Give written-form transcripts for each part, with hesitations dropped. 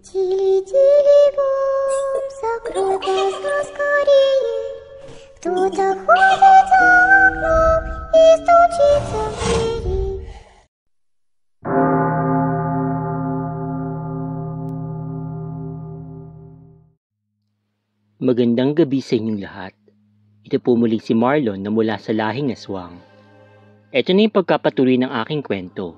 Тили-тили бом, закрой глаза скорее. Кто-то ходит за окном и стучится в двери. Magandang gabi sa inyong lahat. Ito po muli si Marlon na mula sa Lahing Aswang. Ito na yung pagkapatuloy ng aking kwento.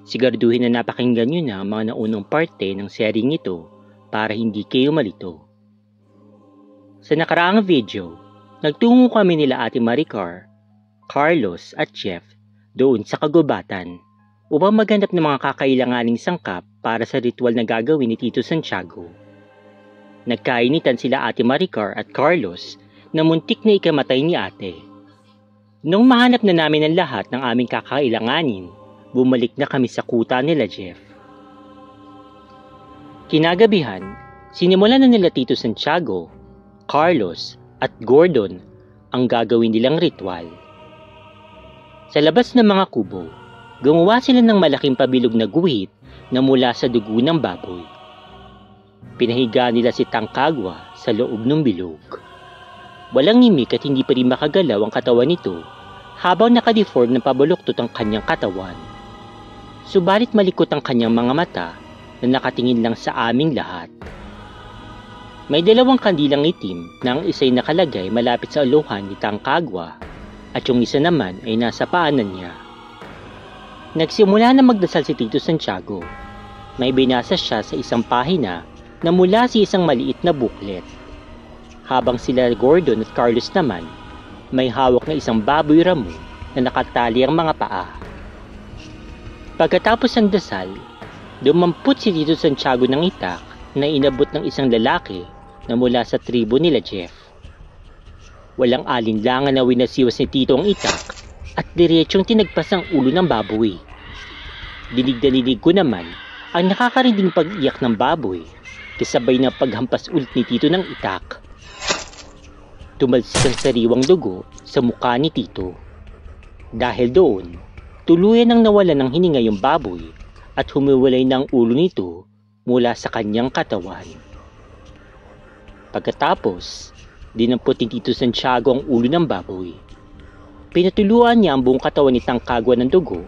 Siguraduhin na napakinggan nyo na ang mga naunang parte ng seryeng ito para hindi kayo malito. Sa nakaraang video, nagtungo kami nila Ate Maricar, Carlos at Jeff doon sa kagubatan upang maghanap ng mga kakailanganing sangkap para sa ritual na gagawin ni Tito Santiago. Nagkainitan sila Ate Maricar at Carlos na muntik na ikamatay ni ate. Nung mahanap na namin ang lahat ng aming kakailanganin, bumalik na kami sa kuta nila Jeff. Kinagabihan, sinimulan na nila Tito Santiago, Carlos at Gordon ang gagawin nilang ritual. Sa labas ng mga kubo, gumawa sila ng malaking pabilog na guhit na mula sa dugo ng baboy. Pinahiga nila si Tangkagwa sa loob ng bilog. Walang imik at hindi pa rin makagalaw ang katawan nito habang nakadeform ng pabaluktot ang kanyang katawan. Subalit malikot ang kanyang mga mata na nakatingin lang sa aming lahat. May dalawang kandilang itim na ang isa'y nakalagay malapit sa ulohan ni Tangkagwa at yung isa naman ay nasa paanan niya. Nagsimula na magdasal si Tito Santiago. May binasa siya sa isang pahina na mula sa isang maliit na booklet. Habang sila Gordon at Carlos naman, may hawak na isang baboy ramo na nakatali ang mga paa. Pagkatapos ng dasal, dumampot si Tito Santiago ng itak na inabot ng isang lalaki na mula sa tribo nila Jeff. Walang alinlangan na winasiwas ni Tito ang itak at diretsong tinagpas ang ulo ng baboy. Dinig na dinig ko naman ang nakakarinding pag-iyak ng baboy kasabay ng paghampas ulit ni Tito ng itak. Tumalsik ang sariwang dugo sa mukha ni Tito. Dahil doon, tuluyan nang nawalan ng hininga yung baboy at humiwalay ng ulo nito mula sa kanyang katawan. Pagkatapos, dinampot ni Tito Santiago ang ulo ng baboy. Pinatuluan niya ang buong katawan ni Tangkagwa ng dugo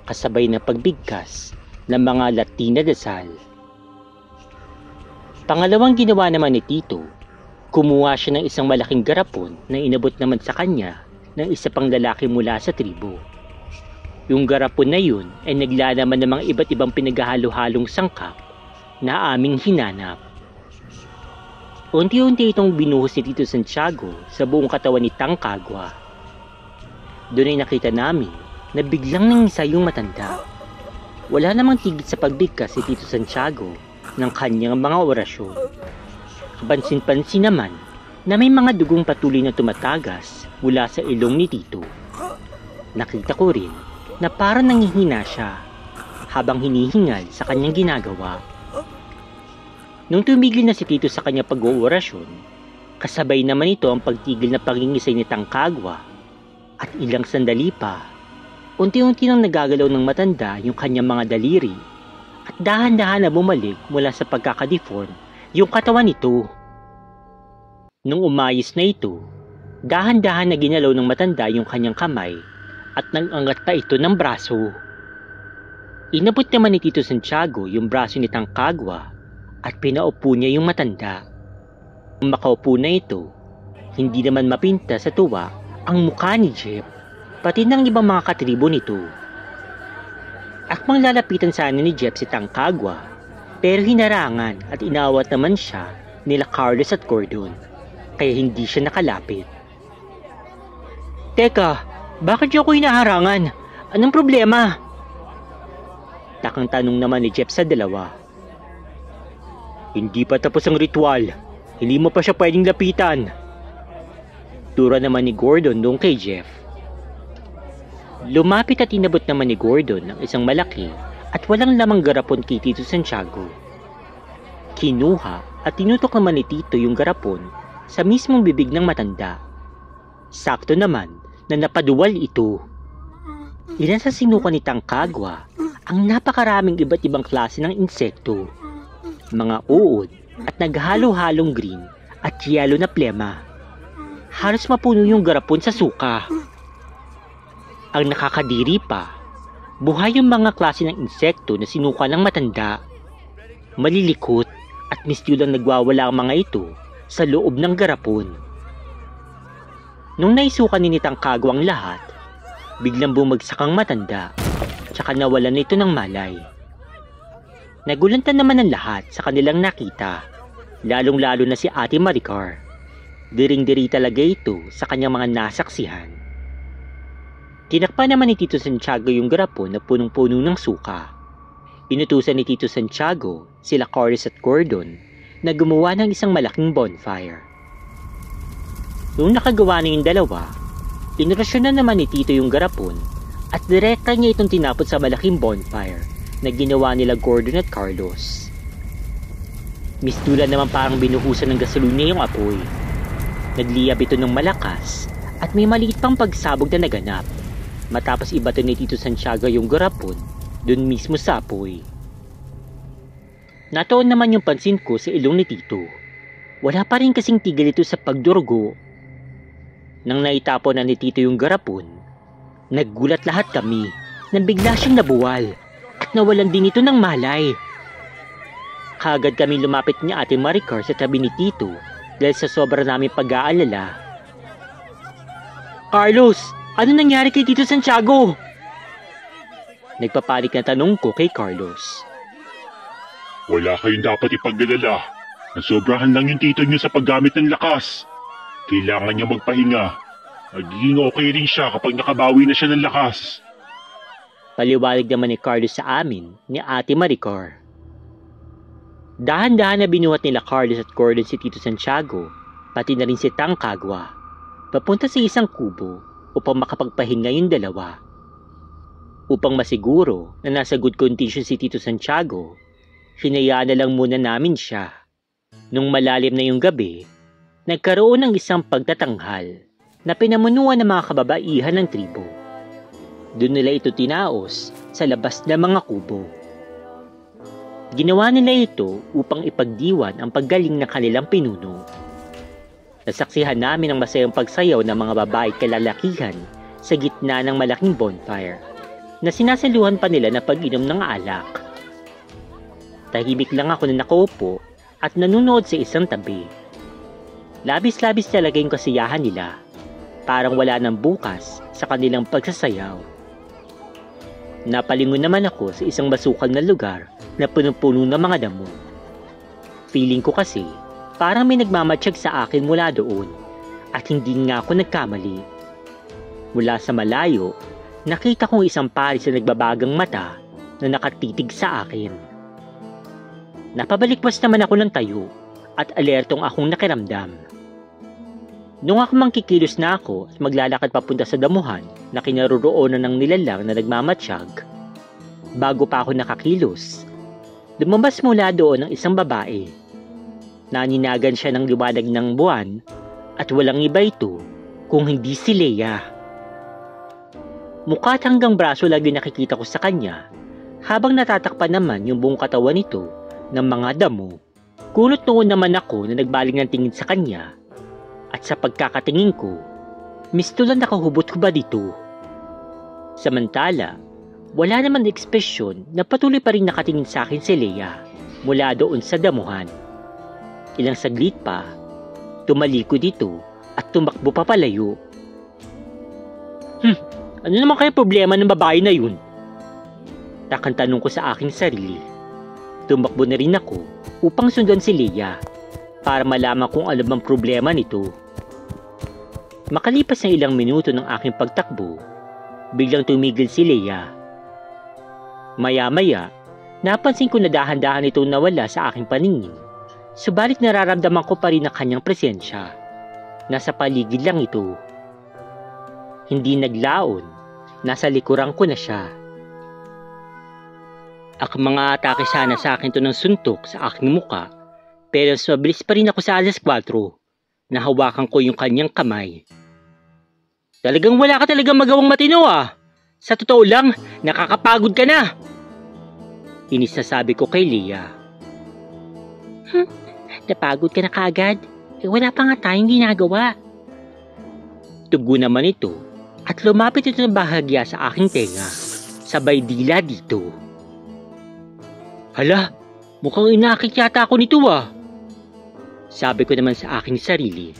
kasabay ng pagbigkas ng mga Latina dasal. Pangalawang ginawa naman ni Tito, kumuha siya ng isang malaking garapon na inabot naman sa kanya ng isa pang lalaki mula sa tribo. Yung garapon na yun ay naglalaman ng mga iba't ibang pinaghahalo-halong sangkap na aming hinanap. Unti-unti itong binuhos ni Tito Santiago sa buong katawan ni Tangkagwa. Doon ay nakita namin na biglang nangisa yung matanda. Wala namang tigil sa pagbigkas si Tito Santiago ng kanyang mga orasyon. Kapansin-pansin naman na may mga dugong patuloy na tumatagas mula sa ilong ni Tito. Nakita ko rin na parang nanghihina siya habang hinihingal sa kanyang ginagawa. Nung tumigil na si Tito sa kanyang pag-oorasyon, kasabay naman ito ang pagtigil na pangingisay ni Tangkagwa at ilang sandali pa, unti-unti nang nagagalaw ng matanda yung kanyang mga daliri at dahan-dahan na bumalik mula sa pagkakadeform yung katawan nito. Nung umayos na ito, dahan-dahan na ginalaw ng matanda yung kanyang kamay at nag-angat pa ito ng braso. Inabot naman ni Tito Santiago yung braso ni Tangkagwa at pinaupo niya yung matanda. Nung makaupo na ito, hindi naman mapinta sa tuwa ang mukha ni Jeff, pati ng ibang mga katribo nito. Akmang lalapitan sana ni Jeff si Tangkagwa, pero hinarangan at inawat naman siya nila Carlos at Gordon, kaya hindi siya nakalapit. Teka, bakit niyo ako hinaharangan? Anong problema? Takang tanong naman ni Jeff sa dalawa. Hindi pa tapos ang ritual. Hindi mo pa siya pwedeng lapitan. Tura naman ni Gordon doon kay Jeff. Lumapit at inabot naman ni Gordon ng isang malaki at walang lamang garapon kay Tito Santiago. Kinuha at tinutok naman ni Tito yung garapon sa mismong bibig ng matanda. Sakto naman na napaduwal ito. Ilan sa sinuka ni Tangkagwa ang napakaraming iba't ibang klase ng insekto. mga uod at naghalo-halong green at yellow na plema. Halos mapuno yung garapon sa suka. Ang nakakadiri pa, buhay yung mga klase ng insekto na sinuka ng matanda. Malilikot at mistyulang nagwawala ang mga ito sa loob ng garapon. Nung naisukan ni Nitang Kagwa ang lahat, biglang bumagsak ang matanda, tsaka nawalan ito ng malay. Nagulantan naman ang lahat sa kanilang nakita, lalong-lalo na si Ate Maricar. Diring-diri talaga ito sa kanyang mga nasaksihan. Tinakpan naman ni Tito Santiago yung garapon na punong-puno ng suka. Inutusan ni Tito Santiago sila Carlos at Gordon na gumawa ng isang malaking bonfire. Nung nakagawa na yung dalawa, inorasyon na naman ni Tito yung garapon at direkta niya itong tinapon sa malaking bonfire na ginawa nila Gordon at Carlos. Mistulan naman parang binuhusan ng gasolina yung apoy. Nagliyab ito ng malakas at may maliit pang pagsabog na naganap matapos ibato ni Tito Santiago yung garapon dun mismo sa apoy. Natoon naman yung pansin ko sa ilong ni Tito. Wala pa rin kasing tigil ito sa pagdurugo. Nang naitapon na ni Tito yung garapon, naggulat lahat kami nang bigla siyang nabuwal at nawalan din ito ng malay. Kagad kami lumapit ni Ate Maricar sa tabi ni Tito dahil sa sobra namin pag-aalala. Carlos, ano nangyari kay Tito Santiago? Nagpapanik na tanong ko kay Carlos. Wala kayong dapat ipagdalala. Nasobrahan lang yung tito niyo sa paggamit ng lakas. Kailangan niya magpahinga. Magiging okay rin siya kapag nakabawi na siya ng lakas. Paliwanag naman ni Carlos sa amin ni Ate Maricar. Dahan-dahan na binuhat nila Carlos at Gordon si Tito Santiago, pati na rin si Tang Kagwa, papunta sa isang kubo upang makapagpahinga yung dalawa. Upang masiguro na nasa good condition si Tito Santiago, hinayaan na lang muna namin siya. Nung malalim na yung gabi, nagkaroon ng isang pagtatanghal na pinamunuan ng mga kababaihan ng tribo. Doon nila ito tinaos sa labas ng mga kubo. Ginawa nila ito upang ipagdiwan ang paggaling ng kanilang pinuno. Nasaksihan namin ang masayang pagsayaw ng mga babae kalalakihan sa gitna ng malaking bonfire na sinasaluhan pa nila na pag-inom ng alak. Tahimik lang ako na nakaupo at nanonood sa isang tabi. Labis-labis talaga yung kasiyahan nila. Parang wala nang bukas sa kanilang pagsasayaw. Napalingon naman ako sa isang basukal na lugar na punong-puno ng mga damo. Feeling ko kasi parang may nagmamatsyag sa akin mula doon at hindi nga ako nagkamali. Mula sa malayo, nakita kong isang paris na nagbabagang mata na nakatitig sa akin. Napabalikwas naman ako ng tayo at alertong akong nakiramdam. Nung ako mangkikilos na ako at maglalakad papunta sa damuhan na kinaroroonan ng nilalang na nagmamatsyag, bago pa ako nakakilos, lumabas mula doon ang isang babae. Naninagan siya ng liwanag ng buwan at walang iba ito kung hindi si Leia. Mukha't hanggang braso lagi nakikita ko sa kanya habang natatakpan naman yung buong katawan nito ng mga damo. Kulot noon naman ako na nagbaling ng tingin sa kanya at sa pagkakatingin ko, mistulan nakahubot ko ba dito? Samantala, wala naman ekspresyon na patuloy pa rin nakatingin sa akin si Leia mula doon sa damuhan. Ilang saglit pa, tumalikod dito at tumakbo pa palayo. Ano naman kaya problema ng babae na yun? Takang tanong ko sa aking sarili. Tumakbo na rin ako upang sundan si Leia para malaman kung ano bang problema nito. Makalipas ng ilang minuto ng aking pagtakbo, biglang tumigil si Leia. Maya-maya, napansin ko na dahan-dahan itong nawala sa aking paningin. Subalit nararamdaman ko pa rin ang kanyang presensya. Nasa paligid lang ito. Hindi naglaon, nasa likuran ko na siya. Ang mga atake sana sa akin to ng suntok sa aking muka, pero mabilis pa rin ako sa alas 4. Nahawakan ko yung kanyang kamay. Talagang wala ka talagang magawang matino ah. Sa totoo lang, nakakapagod ka na. Inis na sabi ko kay Leia. Napagod ka na kaagad? Wala pa nga tayong ginagawa. Tugo naman ito at lumapit ito ng bahagya sa aking tenga. Sabay dila dito. Hala, mukhang inakit yata ako nito ah. Sabi ko naman sa aking sarili.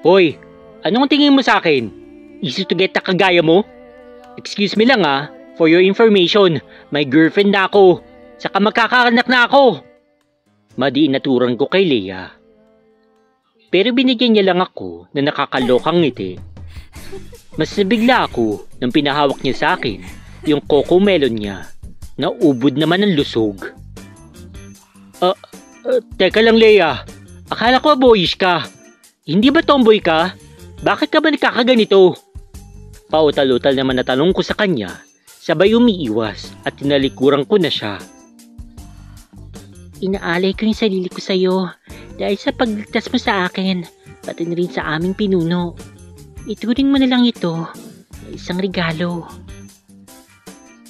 Hoy, anong tingin mo sa akin? Easy to get na kagaya mo? Excuse me lang ah, for your information, may girlfriend na ako. Saka magkakaanak na ako. Madiin naturan ko kay Leia. Pero binigyan niya lang ako na nakakalokang ngiti. Mas nabigla ako nang pinahawak niya sa akin yung coco melon niya na ubod naman ng lusog. Teka lang Leia, akala ko boyish ka. Hindi ba tomboy ka? Bakit ka ba nakakaganito? Pautal-utal naman na tanong ko sa kanya, sabay umiiwas at tinalikuran ko na siya. Inaalay ko yung sarili ko sa'yo dahil sa pagligtas mo sa akin, pati na rin sa aming pinuno. Ituring mo na lang ito na isang regalo.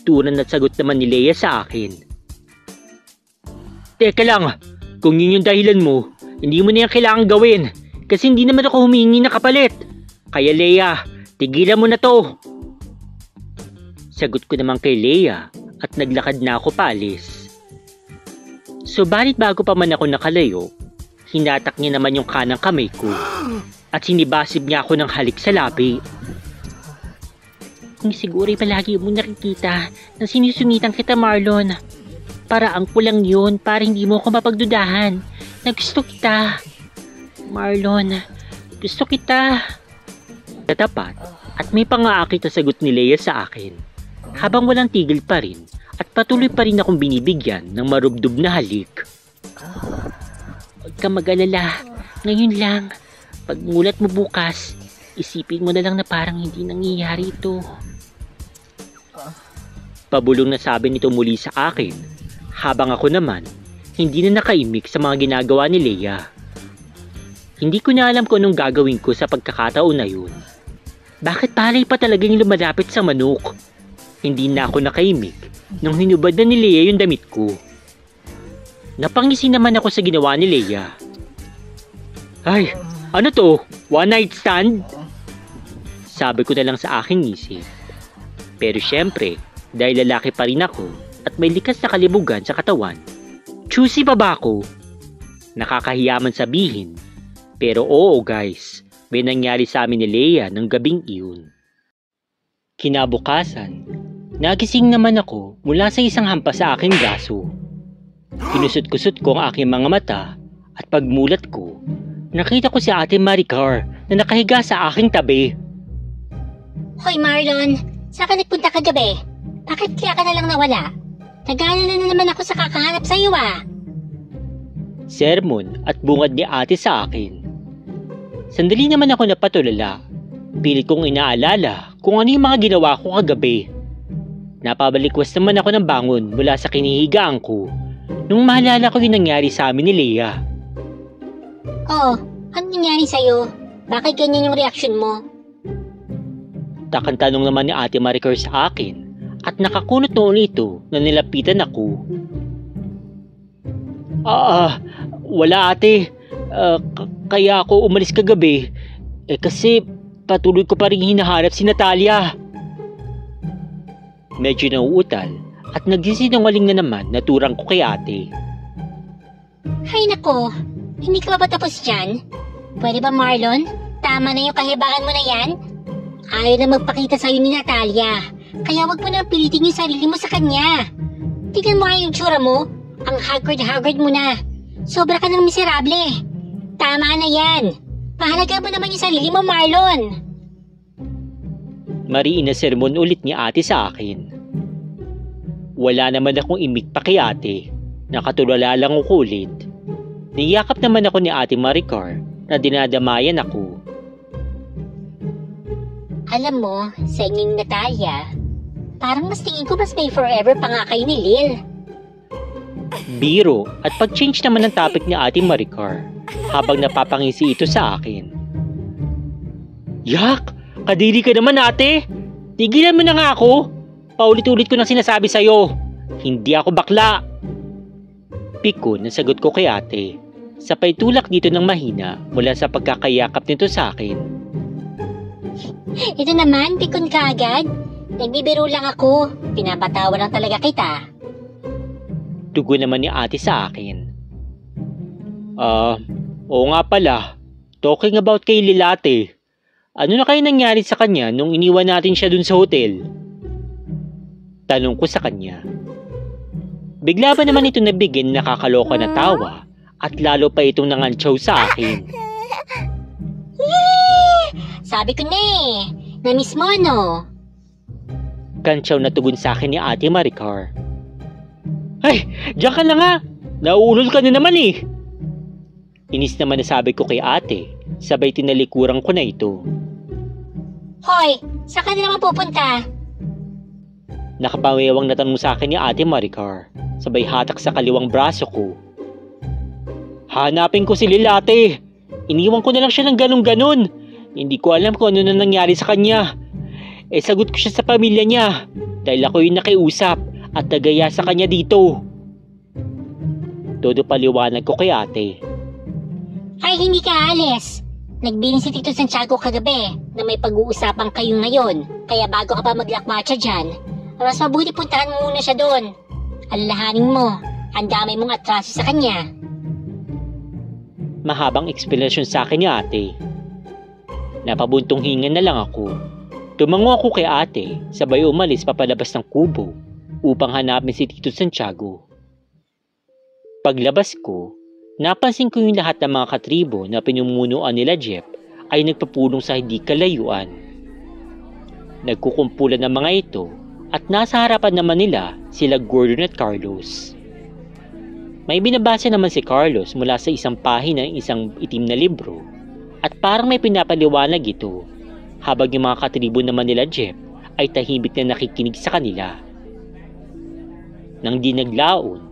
Turan at sagot naman ni Leia sa akin. Teka lang, kung yun yung dahilan mo, hindi mo na yan kailangan gawin kasi hindi naman ako humingi na kapalit. Kaya Leia, tigilan mo na to. Sagot ko naman kay Leia at naglakad na ako paalis. Subalit bago pa man ako nakalayo, hinatak niya naman yung kanang kamay ko at sinibasib niya ako ng halik sa labi. Kung siguro palagi mo nakikita na sinusungitan kita Marlon. Paraan ko lang yun para hindi mo ako mapagdudahan na gusto kita. Marlon, gusto kita. Katapat at may pangaakit na sagot ni Leia sa akin habang walang tigil pa rin. At patuloy pa rin akong binibigyan ng marubdob na halik. Huwag ka mag-alala. Ngayon lang. Pag mulat mo bukas, isipin mo na lang na parang hindi nangyayari ito. Pabulong na sabi nito muli sa akin. Habang ako naman, hindi na nakaimik sa mga ginagawa ni Leia. Hindi ko na alam kung anong gagawin ko sa pagkakataon na yun. Bakit palay pa talagang lumalapit sa manok? Hindi na ako nakaimik nung hinubad na ni Leia yung damit ko. Napangisi naman ako sa ginawa ni Leia. Ay, ano to? One night stand? Sabi ko na lang sa aking isip. Pero syempre, dahil lalaki pa rin ako at may likas na kalibugan sa katawan, choosy pa ba ako? Nakakahiyaman sabihin. Pero oo guys, may nangyari sa amin ni Leia ng gabing iyon. Kinabukasan, nagising naman ako mula sa isang hampas sa aking braso. Kinusot-kusot ko ang aking mga mata at pagmulat ko, nakita ko si Ate Maricar na nakahiga sa aking tabi. Hoy Marlon, saan ka nagpunta kagabi? Bakit kaya ka na lang nawala? Nag-aalala na naman ako sa kakahanap sa iyo ah. Sermon at bungad ni ate sa akin. Sandali naman ako napatulala. Pilit kong inaalala kung ano yung mga ginawa ko kagabi. Napabalikwas naman ako ng bangon mula sa kinihigaan ko nung maalala ko yung nangyari sa amin ni Leia. Oh, ano nangyari sa'yo? Bakit ganyan yung reaksyon mo? Takang tanong naman ni Ate Maricar sa akin at nakakunot noon ito na nilapitan ako. Wala ate. Kaya ako umalis kagabi. Kasi patuloy ko pa rin hinahanap si Natalia. Medyo nauutal at nagsisinungaling na naman naturang ko kay ate. Hay nako, hindi ka ba tapos dyan? Pwede ba Marlon? Tama na yung kahibaan mo na yan? Ayaw na magpakita sa'yo ni Natalia. Kaya wag mo na pilitin yung sarili mo sa kanya. Tingnan mo nga yung tsura mo. Ang haggard mo na. Sobra ka ng miserable. Tama na yan. Pahalaga mo naman yung sarili mo, Marlon. Mariin na sermon ulit ni ate sa akin. Wala naman akong imik pa kay ate. Nakatulala lang ako ulit. Niyakap naman ako ni Ate Maricar na dinadamayan ako. Alam mo, sa inyong Natalia, parang mas tingin ko mas may forever pa nga kayo ni Lil. Biro at pag-change naman ng topic ni Ate Maricar habang napapangisi ito sa akin. Yak! Kadiri ka naman ate! Tigilan mo na nga ako! Paulit-ulit ko nang sinasabi sa'yo, hindi ako bakla! pagpipik ko ng sagot ko kay ate. Sapay tulak dito ng mahina mula sa pagkakayakap nito sa akin. Ito naman, pikon ka agad. Nagbibiro lang ako. Pinapatawa lang talaga kita. Tugon naman ni ate sa akin. Oo nga pala. Talking about kay Lilate. Ano na kayo nangyari sa kanya nung iniwan natin siya dun sa hotel? Tanong ko sa kanya. Bigla ba naman ito nabigyan nakakaloka na tawa at lalo pa itong nangantsaw sa akin? Sabi ko na na-miss mo no? Kantsaw na tugon sa akin ni Ate Maricar. Ay, diyan ka na nga. Nauulol ka na naman eh. Inis naman na sabi ko kay ate, sabay tinalikuran ko na ito. Hoy, saan ka na naman pupunta? Nakapawewang natanong sa akin ni Ate Maricar, sabay hatak sa kaliwang braso ko. Hanapin ko si Lilate. Iniwan ko na lang siya ng ganun-ganun. Hindi ko alam kung ano na nangyari sa kanya. Sagot ko siya sa pamilya niya dahil ako yung nakiusap at nagaya sa kanya dito. Todo paliwanag ko kay ate. Ay, hindi ka alis. Nagbiling si Tito Santiago kagabi na may pag-uusapan kayo ngayon. Kaya bago ka pa maglakwatsa dyan, mas mabuti puntahan mo muna siya doon. Alalahanin mo, ang dami mong atraso sa kanya. Mahabang eksplanasyon sa akin ni ate. Napabuntong hinga na lang ako. Tumango ako kay ate, sabay umalis papalabas ng kubo upang hanapin si Tito Santiago. Paglabas ko, napansin ko yung lahat ng mga katribo na pinumunuan nila Jeff ay nagpapulong sa hindi kalayuan. Nagkukumpulan ng mga ito at nasa harapan naman nila sila Gordon at Carlos. May binabasa naman si Carlos mula sa isang pahina ng isang itim na libro at parang may pinapaliwanag ito habang yung mga katribo naman nila Jeff ay tahimik na nakikinig sa kanila. Nang di naglaon,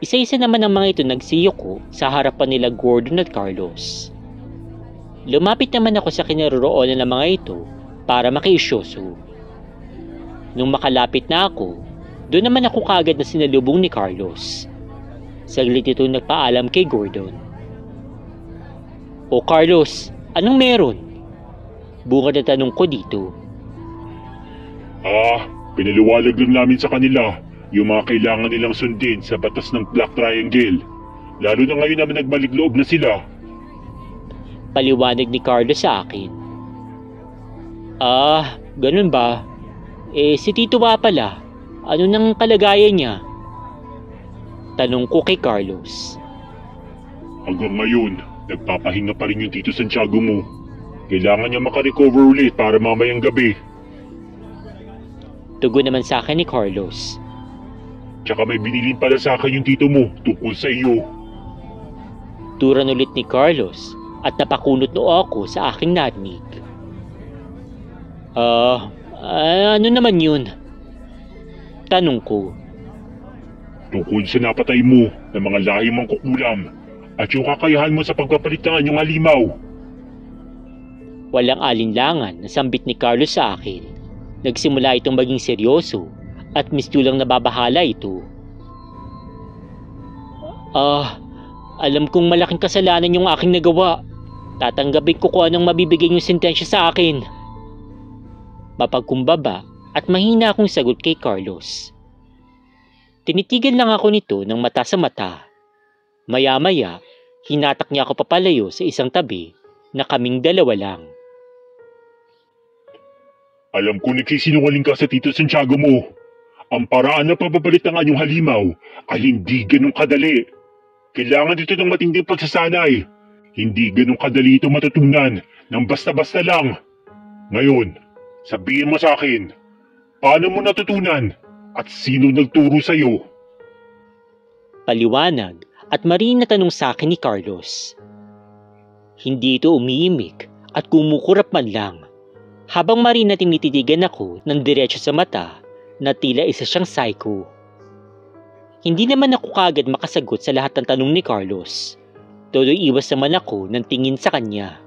isa-isa naman ang mga ito nagsiyoko sa harapan nila Gordon at Carlos. Lumapit naman ako sa kinaroroonan ng mga ito para makiisyoso. Nung makalapit na ako, doon naman ako kaagad na sinalubong ni Carlos. Saglit ito nagpaalam kay Gordon. O Carlos, anong meron? Bungad na tanong ko dito. Pinaliwalag lang namin sa kanila yung mga kailangan nilang sundin sa batas ng Black Triangle. Lalo na ngayon naman nagmalig-loob na sila. Paliwanag ni Carlos sa akin. Ganun ba? Si Tito ba pala? Ano nang kalagayan niya? Tanong ko kay Carlos. Hanggang ngayon, nagpapahinga pa rin yung Tito Santiago mo. Kailangan niya makarecover ulit para mamayang gabi. Tugon naman sa akin ni Carlos. Tsaka may binilin pala sa akin yung tito mo tungkol sa iyo. Turan ulit ni Carlos at napakunot noo ako sa aking narinig. Ano naman yun? Tanong ko. Tungkol sa napatay mo ng mga lahing mangkukulam at yung kakayahan mo sa pagpapalit ng anyong halimaw. Walang alinlangan na sambit ni Carlos sa akin. Nagsimula itong maging seryoso at mistulang nababahala ito. Alam kong malaking kasalanan yung aking nagawa. Tatanggapin ko kung anong mabibigay yung sentensya sa akin. Mapagkumbaba at mahina akong sagot kay Carlos. Tinitigan lang ako nito ng mata sa mata. Maya-maya, hinatak niya ako papalayo sa isang tabi na kaming dalawa lang. Alam ko nagsisinungaling ka sa Tito Santiago mo. Ang paraan na papapalit ng anyong halimaw ay hindi ganun kadali. Kailangan dito ng matinding pagsasanay. Hindi ganun kadali ito matutunan ng basta-basta lang. Ngayon, sabihin mo sa akin, paano mo natutunan at sino nagturo sa iyo? Paliwanag at marin na tanong sa akin ni Carlos. Hindi ito umiimik at kumukurap man lang. Habang marin na tinititigan ako ng diretso sa mata na tila isa siyang psycho. Hindi naman ako kagad makasagot sa lahat ng tanong ni Carlos. Todo iwas naman ako ng tingin sa kanya.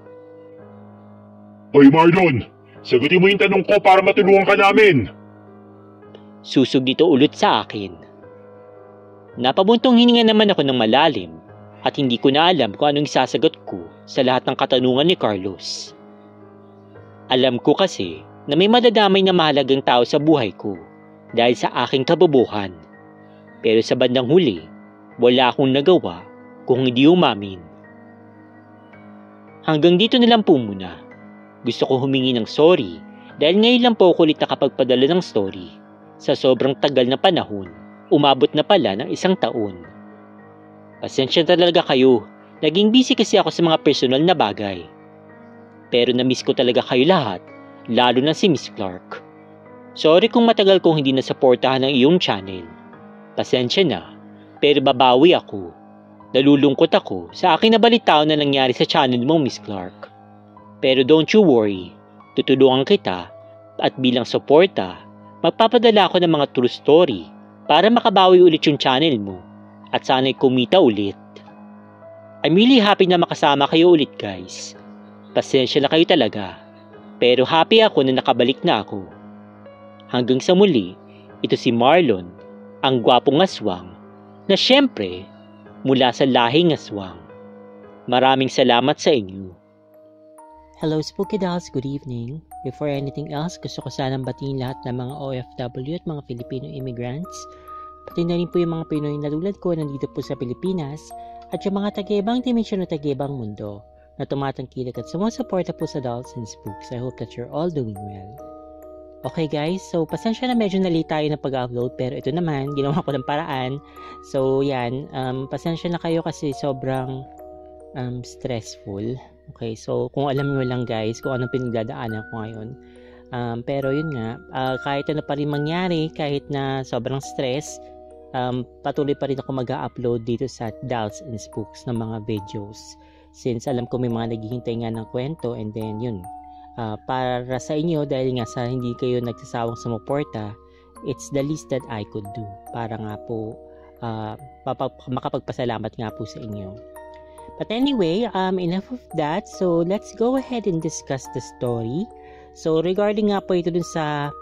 Hoy Marlon, sagutin mo yung tanong ko para matulungan ka namin. Susog dito ulit sa akin. Napabuntong hininga naman ako ng malalim at hindi ko na alam kung anong isasagot ko sa lahat ng katanungan ni Carlos. Alam ko kasi na may madadamay na mahalagang tao sa buhay ko dahil sa aking kabubuhan. Pero sa bandang huli, wala akong nagawa kung hindi umamin. Hanggang dito na lang po muna. Gusto ko humingi ng sorry dahil ngayon lang po ako ulit nakapagpadala ng story. Sa sobrang tagal na panahon, umabot na pala ng 1 taon. Pasensya talaga kayo, naging busy kasi ako sa mga personal na bagay. Pero na-miss ko talaga kayo lahat, lalo na si Miss Clark. Sorry kung matagal kong hindi nasuportahan ang iyong channel. Pasensya na, pero babawi ako. Nalulungkot ako sa aking nabalitaw na nangyari sa channel mo, Miss Clark. Pero don't you worry, tutulungan kita at bilang suporta, magpapadala ako ng mga true story para makabawi ulit yung channel mo at sana'y kumita ulit. I'm really happy na makasama kayo ulit guys. Pasensya na kayo talaga, pero happy ako na nakabalik na ako. Hanggang sa muli, ito si Marlon, ang gwapong aswang, na syempre, mula sa lahing aswang. Maraming salamat sa inyo. Hello Spooky Dolls, good evening. Before anything else, gusto ko sanang batiin lahat ng mga OFW at mga Filipino immigrants. Pati na rin po yung mga Pinoy na tulad ko nandito po sa Pilipinas at yung mga taga-ibang dimensyon o taga-ibang mundo na tumatangkilik at sumusuporta po sa Dolls and Spooks. I hope that you're all doing well. Okay guys, so pasensya na medyo na-late tayo na pag-upload pero ito naman, ginawa ko ng paraan. So yan, pasensya na kayo kasi sobrang stressful. Okay, so kung alam nyo lang guys kung anong pinagdadaanan ko ngayon. Pero yun nga, kahit ano pa rin mangyari, kahit na sobrang stress, patuloy pa rin ako mag-upload dito sa Dolls and Spooks ng mga videos. Since alam ko may mga naghihintay nga ng kwento and then yun. Para sa inyo dahil nga sa hindi kayo nagsasawang sumuporta, it's the least that I could do para nga po makapagpasalamat nga po sa inyo. But anyway, enough of that. So let's go ahead and discuss the story. So regarding nga po ito dun sa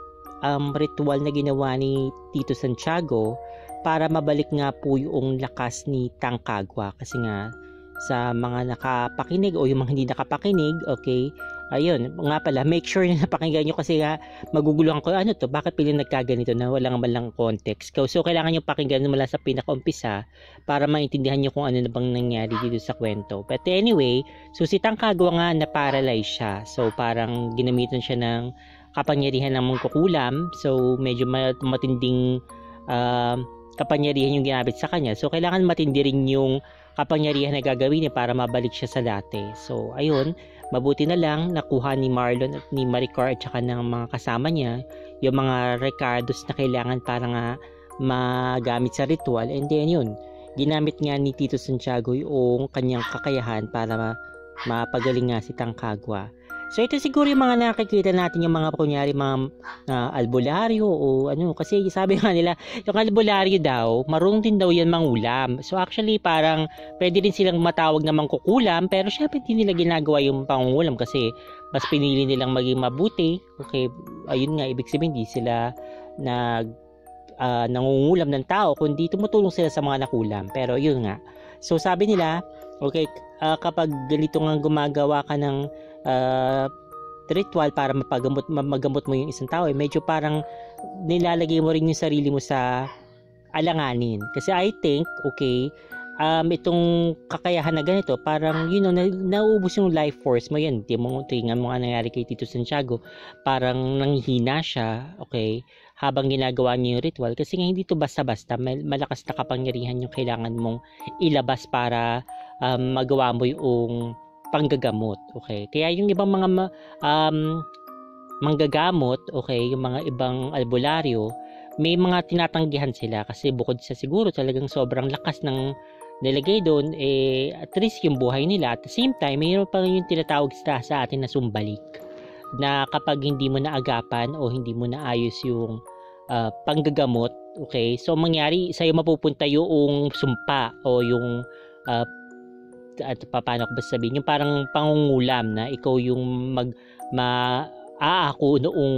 ritual na ginawa ni Tito Santiago para mabalik nga po yung lakas ni Tangkagwa kasi nga sa mga nakapakinig o yung mga hindi nakapakinig, okay, ayun, nga pala, make sure na napakinggan nyo kasi nga maguguluhan ko, ano to, bakit piling nagkaganito na walang malang context. So, kailangan nyo pakinggan mula sa pinaka-umpisa para maintindihan nyo kung ano na bang nangyari dito sa kwento. But anyway, so si Tangkagwa nga na-paralyze siya. So, parang ginamitan siya ng kapangyarihan ng mangkukulam. So, medyo matinding kapangyarihan yung ginamit sa kanya. So, kailangan matindi rin yung kapangyarihan na gagawin niya para mabalik siya sa dati. So, ayun, mabuti na lang nakuha ni Marlon at ni Maricar at saka ng mga kasama niya yung mga Ricardos na kailangan para nga magamit sa ritual. And then yun, ginamit nga ni Tito Santiago yung kanyang kakayahan para mapagaling nga si Tangkagwa. So ito siguro yung mga nakikita natin yung mga kunyari mga albularyo o ano kasi sabi nga nila yung albularyo daw marunong din daw yan mangulam. So actually parang pwede din silang matawag na mangkukulam pero syempre hindi nila ginagawa yung pangungulam kasi mas pinili nilang maging mabuti. Okay, ayun nga ibig sabihin hindi sila nangungulam ng tao kundi tumutulong sila sa mga nakulam. Pero yun nga. So sabi nila okay kapag ganito nga gumagawa ka ng ritual para magamot mo yung isang tao medyo parang nilalagay mo rin yung sarili mo sa alanganin kasi I think okay itong kakayahan na ganito parang you know nauubos yung life force mo yan tingnan mo nga nangyari kay Tito Santiago parang nanghihina siya okay habang ginagawa niya yung ritual kasi nga hindi to basta-basta malakas na kapangyarihan yung kailangan mong ilabas para magawa mo yung panggagamot, okay? Kaya yung ibang mga manggagamot, okay, yung mga ibang albularyo, may mga tinatanggihan sila kasi bukod sa siguro talagang sobrang lakas ng nilagay doon, at least yung buhay nila. At the same time, mayroon pa yung tinatawag sa atin na sumbalik na kapag hindi mo naagapan o hindi mo naayos yung panggagamot, okay, so mangyari sa'yo mapupunta yung sumpa o yung at paano ko ba sabihin yung parang pangungulam na ikaw yung aako noong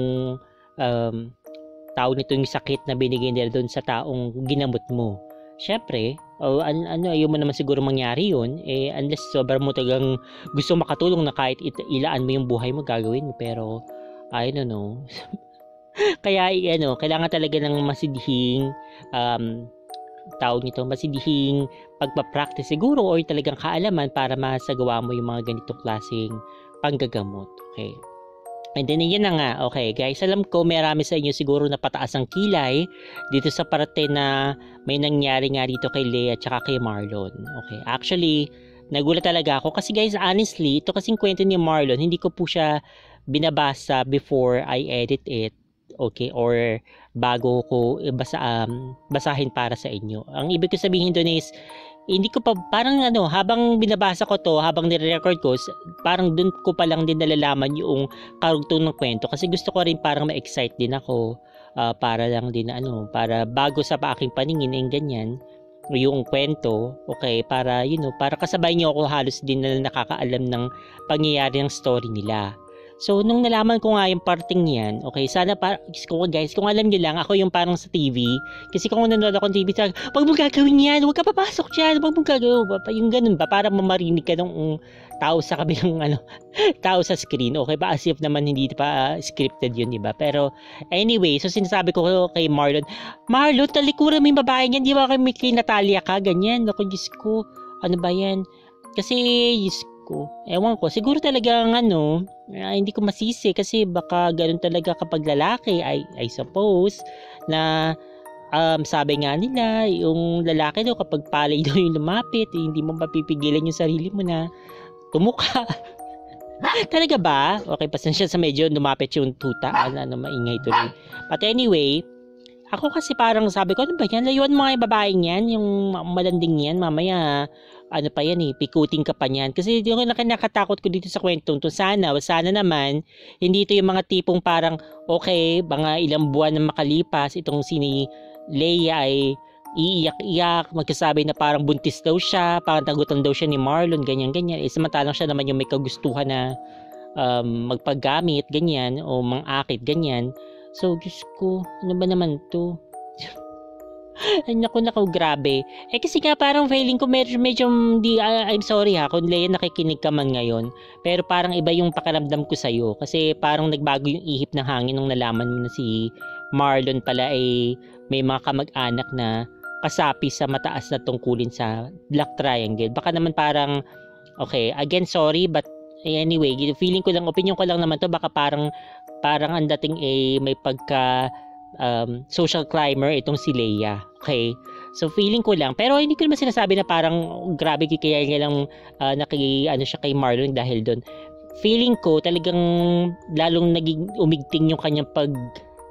tawag nito yung sakit na binigay nila doon sa taong ginamot mo. syempre, ayaw mo naman siguro mangyari yun, unless sobrang mo talagang gusto makatulong na kahit ilaan mo yung buhay mo, gagawin mo, pero, I don't know. Kaya, kailangan talaga ng masidhing, masidhing pagpapractice siguro, or talagang kaalaman para masagawa mo yung mga ganitong klaseng panggagamot, okay? And then, yun na nga. Okay, guys. Alam ko, marami sa inyo siguro na pataas ang kilay dito sa parte na may nangyari nga dito kay Leia at saka kay Marlon. Okay, actually, nagulat talaga ako. Kasi guys, honestly, ito kasing kwento ni Marlon, hindi ko po siya binabasa before I edit it. Okay, or bago ko basahin para sa inyo. Ang ibig ko sabihin doon is, hindi ko pa, parang habang binabasa ko to, habang nire-record ko, parang dun ko pa lang din nalalaman yung karugtong ng kwento. Kasi gusto ko rin parang ma-excite din ako, para lang din, para bago sa aking paningin, ganyan, yung kwento, okay, para, para kasabay niyo ako halos din na nakakaalam ng pangyayari ng story nila. So, nung nalaman ko nga yung parting yan, okay, sana guys, kung alam niyo lang, ako yung parang sa TV, kasi kung nanonood ako ng TV, wag mo gagawin yan, wag ka papasok dyan, wag mo gagawin, yung ganun ba, para mamarinig ka ng tao sa kabilang, tao sa screen, okay ba, as if naman hindi pa scripted yun, diba? Pero, anyway, so sinasabi ko kay Marlon, talikuran mo yung babae niyan, di ba kay Natalia ka, ganyan, naku, Diyos ko, ano ba yan? Kasi, Diyos ko, ewan ko, siguro talagang hindi ko masisi kasi baka ganun talaga kapag lalaki, I suppose na sabi nga nila yung lalaki daw kapag palay daw yung lumapit, hindi mo mapipigilan yung sarili mo na tumuka. Talaga ba? Okay, pasensya sa medyo lumapit yung tuta, maingay tuloy. But anyway, ako kasi parang sabi ko, ano ba yan? Layuan mo nga yung babaeng yan, yung malanding yan, mamaya pa yan pikuting ka pa niyan. Kasi yung nakakatakot ko dito sa kwentong to, sana naman, hindi ito yung mga tipong parang, okay, mga ilang buwan na makalipas, itong si Leia ay iiyak-iyak, magkasabi na parang buntis daw siya, parang tagutan daw siya ni Marlon, ganyan-ganyan. Samantalang siya naman yung may kagustuhan na magpaggamit, ganyan, o mangakit, ganyan. So, Diyos ko, ano ba naman to? Ay, naku, grabe. Kasi nga parang feeling ko medyo I'm sorry kung Leia nakikinig ka man ngayon, pero parang iba yung pakiramdam ko sa'yo. Kasi parang nagbago yung ihip ng hangin nung nalaman mo na si Marlon pala ay may mga kamag-anak na kasapi sa mataas na tungkulin sa Black Triangle. Baka naman parang, okay, again, sorry, but anyway, feeling ko lang, opinion ko lang naman to, baka parang ang dating may pagka social climber itong si Leia. Okay? So feeling ko lang, pero hindi ko naman sinasabi na parang grabe kaya niya lang siya kay Marlon dahil doon. Feeling ko talagang lalong naging umigting yung kanyang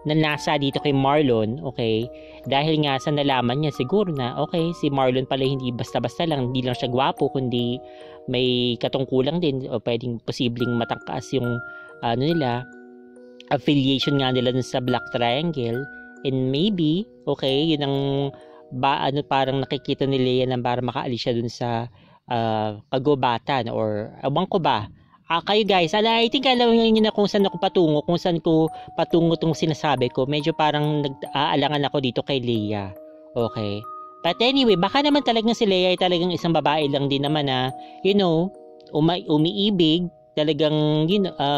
nanasa dito kay Marlon, okay? Dahil nga sa nalaman niya siguro na okay, si Marlon pala hindi basta-basta lang, hindi lang siya gwapo, kundi may katungkulang din o pwedeng posibleng matangkas yung affiliation nga nila sa Black Triangle, and maybe, okay, yun ang parang nakikita ni Leia na para makaalis siya dun sa kagubatan, or abang ko ba? Kayo guys, I think alam niyo na kung saan ko patungo tong sinasabi ko. Medyo parang nag-aalangan ako dito kay Leia. Okay? But anyway, baka naman talagang si Leia ay talagang isang babae lang din naman na, umiibig, talagang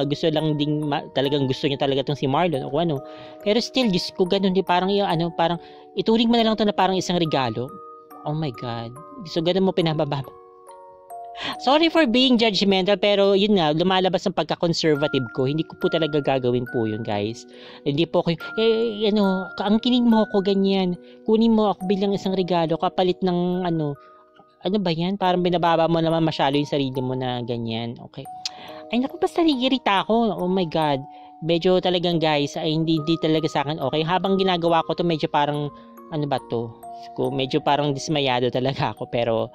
gusto lang din talagang gusto niya talaga tong si Marlon o ano. Pero still, Diyos ko, ganun din parang parang ituring mo na lang to na parang isang regalo. Oh my God. So ganun mo pinababa. Sorry for being judgmental, pero yun nga, lumalabas ang pagka-conservative ko. Hindi ko po talaga gagawin po yun, guys. Hindi po ako, ang kinig mo ako ganyan. Kunin mo ako bilang isang regalo, kapalit ng ano ba yan? Parang binababa mo naman masyado yung sarili mo na ganyan. Okay. Ay naku, basta nag-irita ako. Oh my God. Medyo talagang guys, ay hindi talaga sa akin okay. Habang ginagawa ko to, medyo parang, medyo parang dismayado talaga ako. Pero,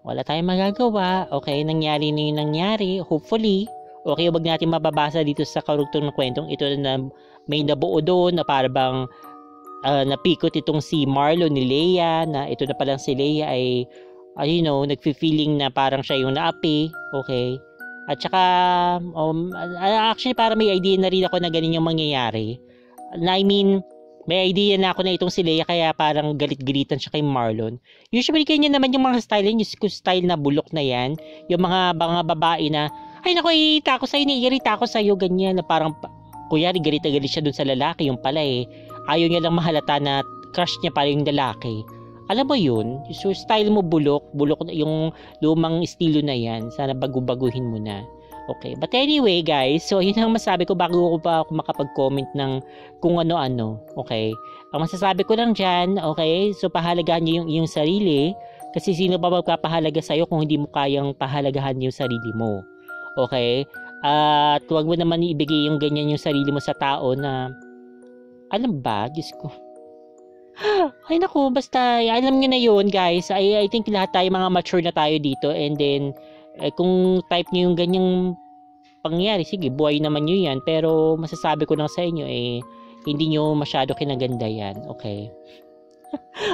wala tayong magagawa. Okay, nangyari na yung nangyari. Hopefully, okay, wag natin mababasa dito sa karugtong ng kwentong ito na may nabuo doon na parang napikot itong si Marlon ni Leia, na ito na palang si Leia ay nagfi-feeling na parang siya yung naapi. Okay. At saka actually parang may idea na rin ako na ganun yung mangyayari. I mean, May idea na ako na itong si Leia kaya parang galit-galitan siya kay Marlon. Usually kanya naman yung mga style niya, yung style na bulok na yan. Yung mga babae na, ay naku, iirita ako sa'yo, naiirita ako sa'yo, ganyan. Na parang, kuyari, galit na galit siya dun sa lalaki. Yung pala ayaw niya lang mahalata na crush niya para yung lalaki. Alam mo yun, yung style mo bulok yung lumang estilo na yan. Sana baguhin mo na. Okay, but anyway guys, so yun ang masabi ko bago ko pa ako makapag-comment ng kung ano-ano, okay? Ang masasabi ko lang dyan, okay, so pahalagahan niyo yung sarili kasi sino ba magpapahalaga sa'yo kung hindi mo kayang pahalagahan yung sarili mo, okay? At huwag mo naman ibigay yung ganyan yung sarili mo sa tao na, alam ba, Diyos ko. Ay naku, basta, alam nyo na yun guys, I think lahat tayo mga mature na tayo dito and then, kung type nyo yung ganyang pangyayari, sige, buhay naman nyo yan. Pero masasabi ko lang sa inyo, hindi nyo masyado kinaganda yan. Okay?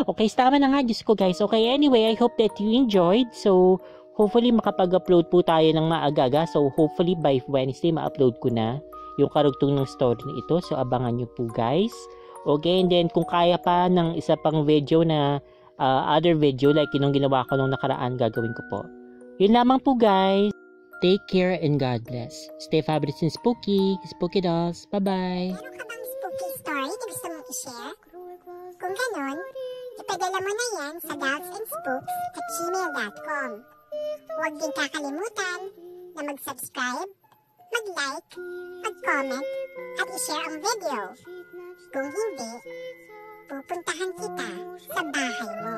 Okay, tama na nga, Diyos ko guys. Okay, anyway, I hope that you enjoyed. So, hopefully makapag-upload po tayo ng maaga. So, hopefully by Wednesday, ma-upload ko na yung karugtong ng story na ito. So, abangan nyo po guys. Okay, and then kung kaya pa ng isa pang video na other video like yung ginawa ko nung nakaraan, gagawin ko po. Yun lamang po guys. Take care and God bless. Stay fabulous and spooky. Spooky dolls. Bye-bye. Meron ka bang spooky story na gusto mong i-share? Kung ganon, ipadala mo na yan sa dolls@gmail.com. Huwag din kakalimutan na mag-subscribe, mag-like, mag-comment, at i-share ang video. Kung hindi, pupuntahan kita sa bahay mo.